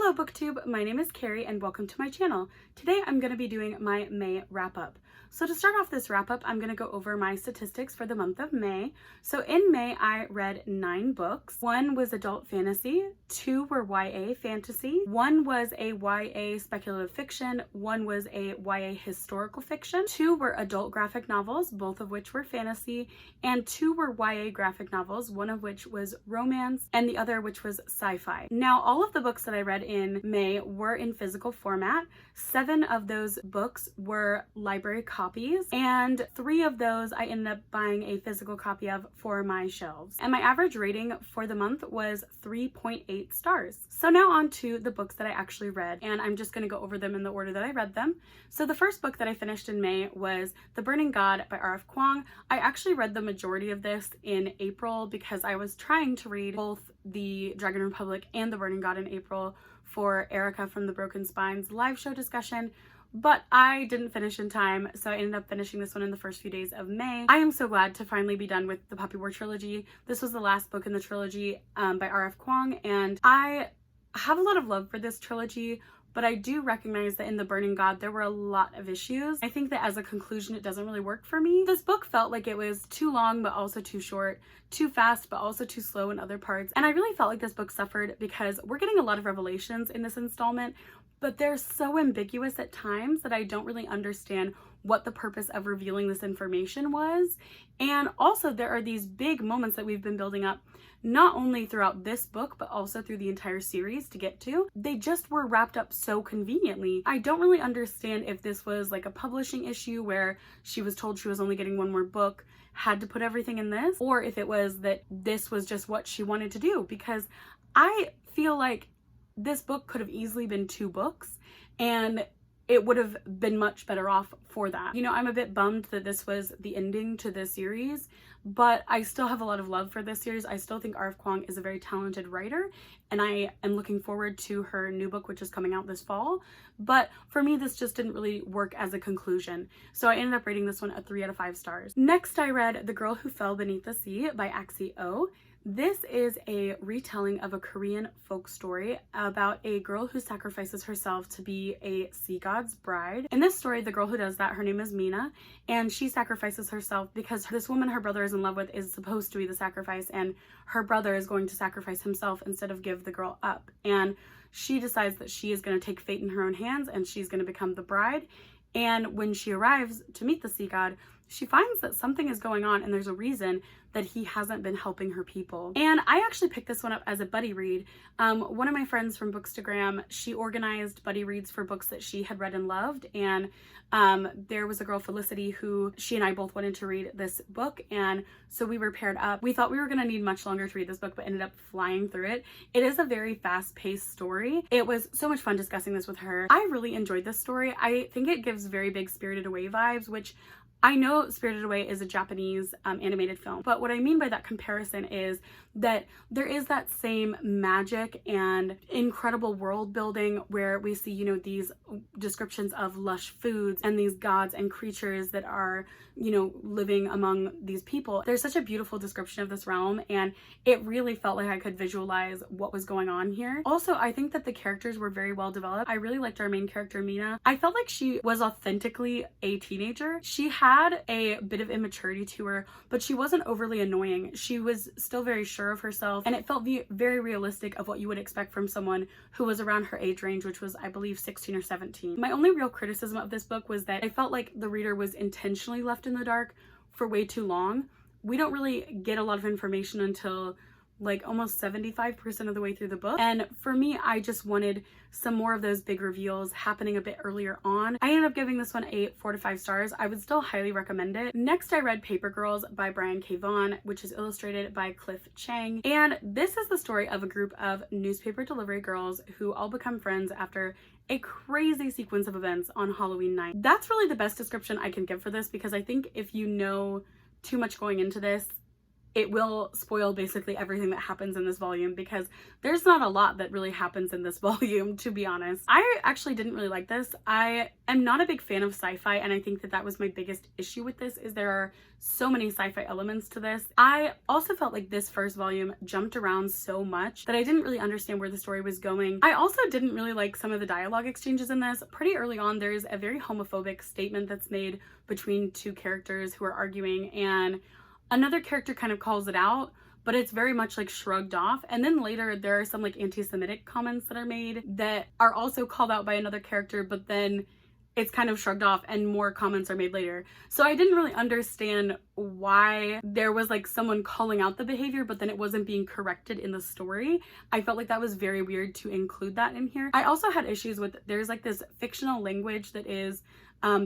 Hello BookTube, my name is Carrie and welcome to my channel. Today I'm going to be doing my May wrap-up. So to start off this wrap-up, I'm going to go over my statistics for the month of May. So in May, I read 9 books. 1 was adult fantasy, 2 were YA fantasy, 1 was a YA speculative fiction, 1 was a YA historical fiction, 2 were adult graphic novels, both of which were fantasy, and 2 were YA graphic novels, one of which was romance, and the other which was sci-fi. Now, all of the books that I read in May were in physical format. 7 of those books were library copies, and 3 of those I ended up buying a physical copy of for my shelves. And my average rating for the month was 3.8 stars. So now on to the books that I actually read, and I'm just going to go over them in the order that I read them. So the first book that I finished in May was The Burning God by R.F. Kuang. I actually read the majority of this in April because I was trying to read both the Dragon Republic and The Burning God in April for Erica from the Broken Spines live show discussion, but I didn't finish in time, so I ended up finishing this one in the first few days of May. I am so glad to finally be done with the Poppy War trilogy. This was the last book in the trilogy by R.F. Kuang, and I have a lot of love for this trilogy, but I do recognize that in The Burning God, there were a lot of issues. I think that as a conclusion, it doesn't really work for me. This book felt like it was too long, but also too short, too fast, but also too slow in other parts. And I really felt like this book suffered because we're getting a lot of revelations in this installment, but they're so ambiguous at times that I don't really understand what the purpose of revealing this information was. And also there are these big moments that we've been building up, not only throughout this book, but also through the entire series to get to. They just were wrapped up so conveniently. I don't really understand if this was like a publishing issue where she was told she was only getting 1 more book, had to put everything in this, or if it was that this was just what she wanted to do, because I feel like this book could have easily been 2 books and it would have been much better off for that. You know, I'm a bit bummed that this was the ending to this series, but I still have a lot of love for this series. I still think R.F. Kuang is a very talented writer, and I am looking forward to her new book, which is coming out this fall. But for me, this just didn't really work as a conclusion. So I ended up rating this one a 3 out of 5 stars. Next, I read The Girl Who Fell Beneath the Sea by Axie. This is a retelling of a Korean folk story about a girl who sacrifices herself to be a sea god's bride. In this story, the girl who does that, her name is Mina, and she sacrifices herself because this woman her brother is in love with is supposed to be the sacrifice, and her brother is going to sacrifice himself instead of give the girl up. And she decides that she is going to take fate in her own hands and she's going to become the bride. And when she arrives to meet the sea god, she finds that something is going on and there's a reason that he hasn't been helping her people. And I actually picked this one up as a buddy read. One of my friends from Bookstagram, she organized buddy reads for books that she had read and loved, and there was a girl, Felicity, who she and I both wanted to read this book, and so we were paired up. We thought we were going to need much longer to read this book, but ended up flying through it. It is a very fast-paced story. It was so much fun discussing this with her. I really enjoyed this story. I think it gives very big Spirited Away vibes, which I know Spirited Away is a Japanese animated film, but what I mean by that comparison is that there is that same magic and incredible world building where we see, you know, these descriptions of lush foods and these gods and creatures that are, you know, living among these people. There's such a beautiful description of this realm, and it really felt like I could visualize what was going on here. Also, I think that the characters were very well developed. I really liked our main character, Mina. I felt like she was authentically a teenager. She had a bit of immaturity to her, but she wasn't overly annoying. She was still very sure of herself, and it felt very realistic of what you would expect from someone who was around her age range, which was, I believe, 16 or 17. My only real criticism of this book was that I felt like the reader was intentionally left in the dark for way too long. We don't really get a lot of information until like almost 75% of the way through the book. And for me, I just wanted some more of those big reveals happening a bit earlier on. I ended up giving this one a 4 to 5 stars. I would still highly recommend it. Next, I read Paper Girls by Brian K. Vaughn, which is illustrated by Cliff Chiang. And this is the story of a group of newspaper delivery girls who all become friends after a crazy sequence of events on Halloween night. That's really the best description I can give for this, because I think if you know too much going into this, it will spoil basically everything that happens in this volume because there's not a lot that really happens in this volume, to be honest. I actually didn't really like this. I am not a big fan of sci-fi, and I think that that was my biggest issue with this, is there are so many sci-fi elements to this. I also felt like this first volume jumped around so much that I didn't really understand where the story was going. I also didn't really like some of the dialogue exchanges in this. Pretty early on, there's a very homophobic statement that's made between two characters who are arguing, and another character kind of calls it out, but it's very much like shrugged off. And then later there are some like anti-Semitic comments that are made that are also called out by another character, but then it's kind of shrugged off and more comments are made later. So I didn't really understand why there was like someone calling out the behavior, but then it wasn't being corrected in the story. I felt like that was very weird to include that in here. I also had issues with, there's like this fictional language that is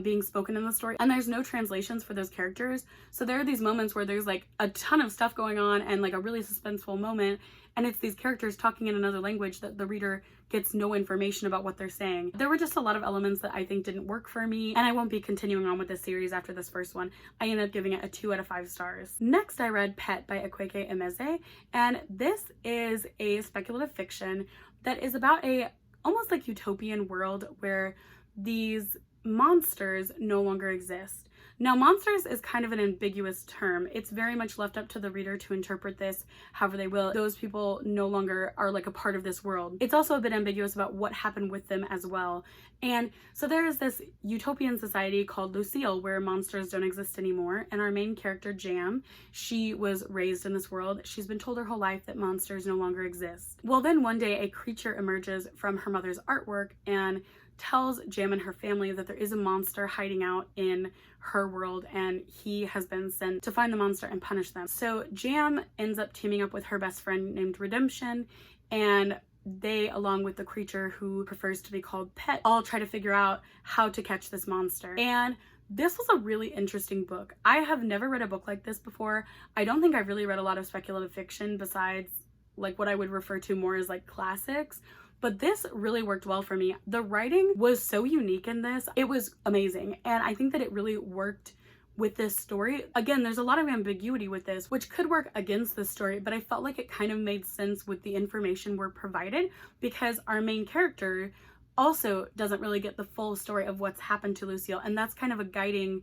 being spoken in the story, and there's no translations for those characters. So there are these moments where there's like a ton of stuff going on and like a really suspenseful moment, and it's these characters talking in another language that the reader gets no information about what they're saying. There were just a lot of elements that I think didn't work for me, and I won't be continuing on with this series after this first one. I ended up giving it a 2 out of 5 stars. Next, I read Pet by Awkaeke Emezi, and this is a speculative fiction that is about a almost like utopian world where these monsters no longer exist. Now, monsters is kind of an ambiguous term. It's very much left up to the reader to interpret this however they will. Those people no longer are like a part of this world. It's also a bit ambiguous about what happened with them as well. And so there is this utopian society called Lucille where monsters don't exist anymore. And our main character, Jam, she was raised in this world. She's been told her whole life that monsters no longer exist. Well, then one day a creature emerges from her mother's artwork and tells Jam and her family that there is a monster hiding out in her world, and he has been sent to find the monster and punish them. So Jam ends up teaming up with her best friend named Redemption, and they, along with the creature who prefers to be called Pet, all try to figure out how to catch this monster. And this was a really interesting book. I have never read a book like this before. I don't think I've really read a lot of speculative fiction besides like what I would refer to more as like classics. But this really worked well for me. The writing was so unique in this. It was amazing. And I think that it really worked with this story. Again, there's a lot of ambiguity with this, which could work against the story, but I felt like it kind of made sense with the information we're provided because our main character also doesn't really get the full story of what's happened to Lucille. And that's kind of a guiding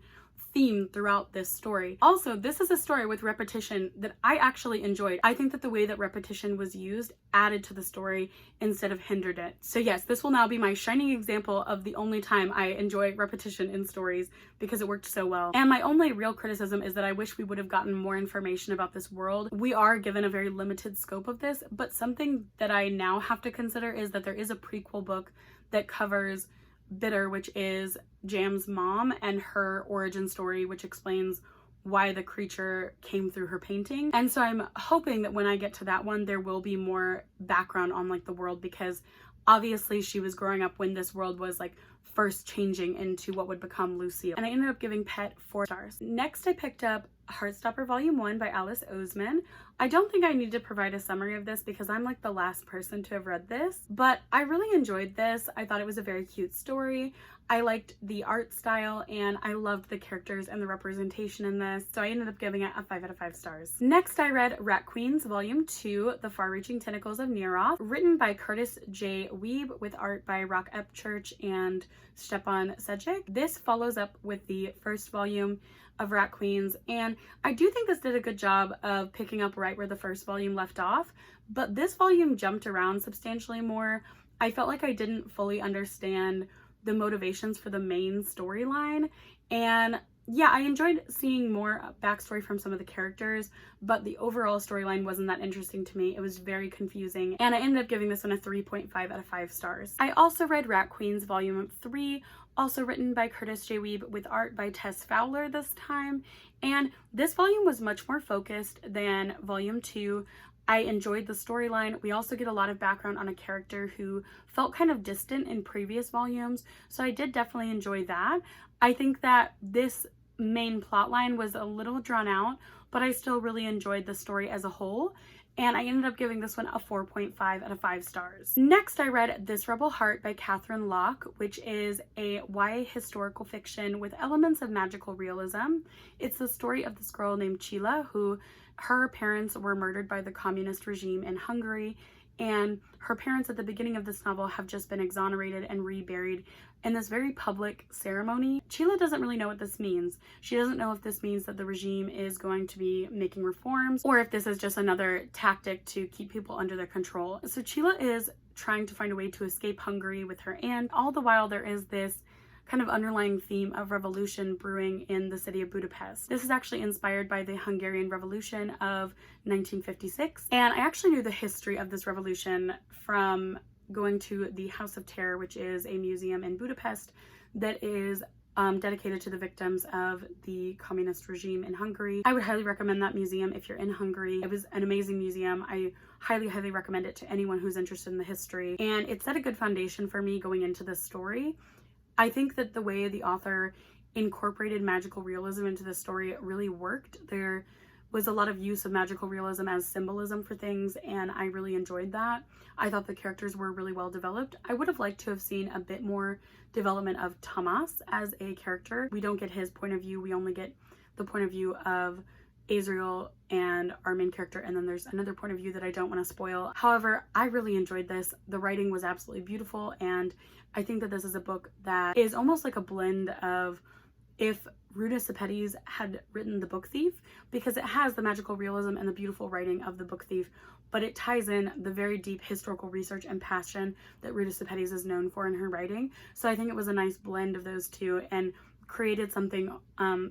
theme throughout this story. Also, this is a story with repetition that I actually enjoyed. I think that the way that repetition was used added to the story instead of hindered it. So yes, this will now be my shining example of the only time I enjoy repetition in stories because it worked so well. And my only real criticism is that I wish we would have gotten more information about this world. We are given a very limited scope of this, but something that I now have to consider is that there is a prequel book that covers Bitter, which is Jam's mom, and her origin story, which explains why the creature came through her painting. And so I'm hoping that when I get to that one, there will be more background on like the world, because obviously she was growing up when this world was like first changing into what would become Lucille. And I ended up giving Pet 4 stars. Next, I picked up Heartstopper Volume 1 by Alice Oseman. I don't think I need to provide a summary of this because I'm like the last person to have read this, but I really enjoyed this. I thought it was a very cute story. I liked the art style and I loved the characters and the representation in this, so I ended up giving it a 5 out of 5 stars. Next, I read Rat Queens Volume 2, The Far-Reaching Tentacles of Neroth, written by Kurtis J. Wiebe with art by Upchurch and Stjepan Sejic. This follows up with the first volume of Rat Queens, and I do think this did a good job of picking up right where the first volume left off, but this volume jumped around substantially more. I felt like I didn't fully understand the motivations for the main storyline, and yeah, I enjoyed seeing more backstory from some of the characters, but the overall storyline wasn't that interesting to me. It was very confusing, and I ended up giving this one a 3.5 out of 5 stars. I also read Rat Queens Volume 3, also written by Kurtis J. Wiebe with art by Tess Fowler this time, and this volume was much more focused than Volume 2. I enjoyed the storyline. We also get a lot of background on a character who felt kind of distant in previous volumes, so I did definitely enjoy that. I think that this main plot line was a little drawn out, but I still really enjoyed the story as a whole. and I ended up giving this one a 4.5 out of 5 stars. Next, I read This Rebel Heart by Katherine Locke, which is a YA historical fiction with elements of magical realism. It's the story of this girl named Chila, who her parents were murdered by the communist regime in Hungary, and her parents at the beginning of this novel have just been exonerated and reburied in this very public ceremony. Chila doesn't really know what this means. She doesn't know if this means that the regime is going to be making reforms or if this is just another tactic to keep people under their control. So Chila is trying to find a way to escape Hungary with her aunt. All the while there is this kind of underlying theme of revolution brewing in the city of Budapest. This is actually inspired by the Hungarian Revolution of 1956, and I actually knew the history of this revolution from going to the House of Terror, which is a museum in Budapest that is dedicated to the victims of the communist regime in Hungary. I would highly recommend that museum if you're in Hungary. It was an amazing museum. I highly recommend it to anyone who's interested in the history, and it set a good foundation for me going into this story. I think that the way the author incorporated magical realism into the story really worked. There was a lot of use of magical realism as symbolism for things, and I really enjoyed that. I thought the characters were really well developed. I would have liked to have seen a bit more development of Thomas as a character. We don't get his point of view. We only get the point of view of Azrael and our main character, and then there's another point of view that I don't want to spoil. However, I really enjoyed this. The writing was absolutely beautiful, and I think that this is a book that is almost like a blend of if Ruta Sepetys had written The Book Thief, because it has the magical realism and the beautiful writing of The Book Thief, but it ties in the very deep historical research and passion that Ruta Sepetys is known for in her writing. So I think it was a nice blend of those two and created something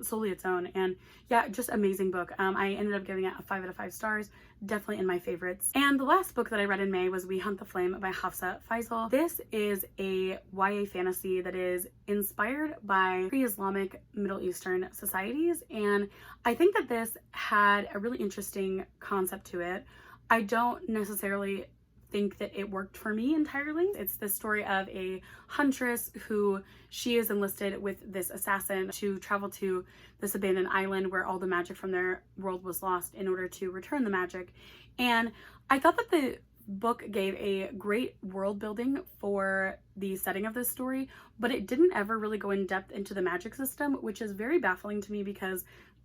solely its own. And yeah, just amazing book. I ended up giving it a 5 out of 5 stars, definitely in my favorites. And the last book that I read in May was We Hunt the Flame by Hafsah Faizal. This is a YA fantasy that is inspired by pre-Islamic Middle Eastern societies, and I think that this had a really interesting concept to it. I don't necessarily think that it worked for me entirely. It's the story of a huntress who she is enlisted with this assassin to travel to this abandoned island where all the magic from their world was lost in order to return the magic. And I thought that the book gave a great world building for the setting of this story, but it didn't ever really go in depth into the magic system, which is very baffling to me because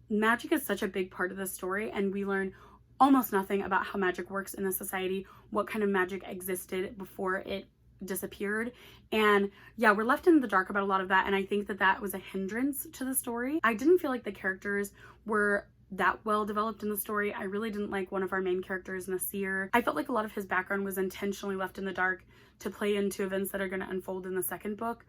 magic is such a big part of the story, and we learn almost nothing about how magic works in the society, what kind of magic existed before it disappeared. And yeah, we're left in the dark about a lot of that, and I think that that was a hindrance to the story. I didn't feel like the characters were that well developed in the story. I really didn't like one of our main characters, Nasir. I felt like a lot of his background was intentionally left in the dark to play into events that are going to unfold in the second book,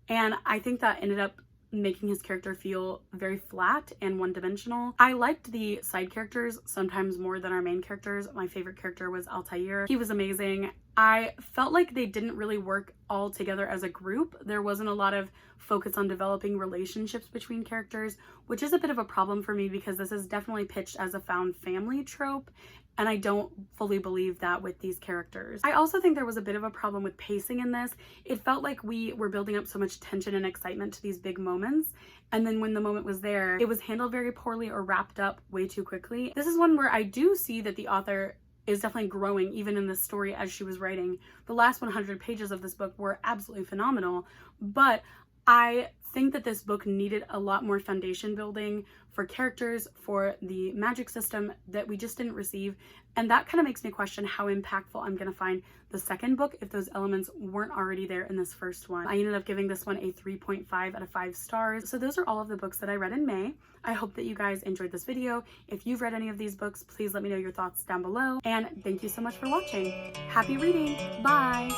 and I think that ended up making his character feel very flat and one-dimensional. I liked the side characters sometimes more than our main characters. My favorite character was Altair. He was amazing. I felt like they didn't really work all together as a group. There wasn't a lot of focus on developing relationships between characters, which is a bit of a problem for me because this is definitely pitched as a found family trope, and I don't fully believe that with these characters. I also think there was a bit of a problem with pacing in this. It felt like we were building up so much tension and excitement to these big moments, and then when the moment was there, it was handled very poorly or wrapped up way too quickly. This is one where I do see that the author is definitely growing even in this story as she was writing. The last 100 pages of this book were absolutely phenomenal, but I think that this book needed a lot more foundation building for characters, for the magic system that we just didn't receive, and that kind of makes me question how impactful I'm going to find the second book if those elements weren't already there in this first one. I ended up giving this one a 3.5 out of 5 stars. So those are all of the books that I read in May. I hope that you guys enjoyed this video. If you've read any of these books, please let me know your thoughts down below, and thank you so much for watching. Happy reading. Bye.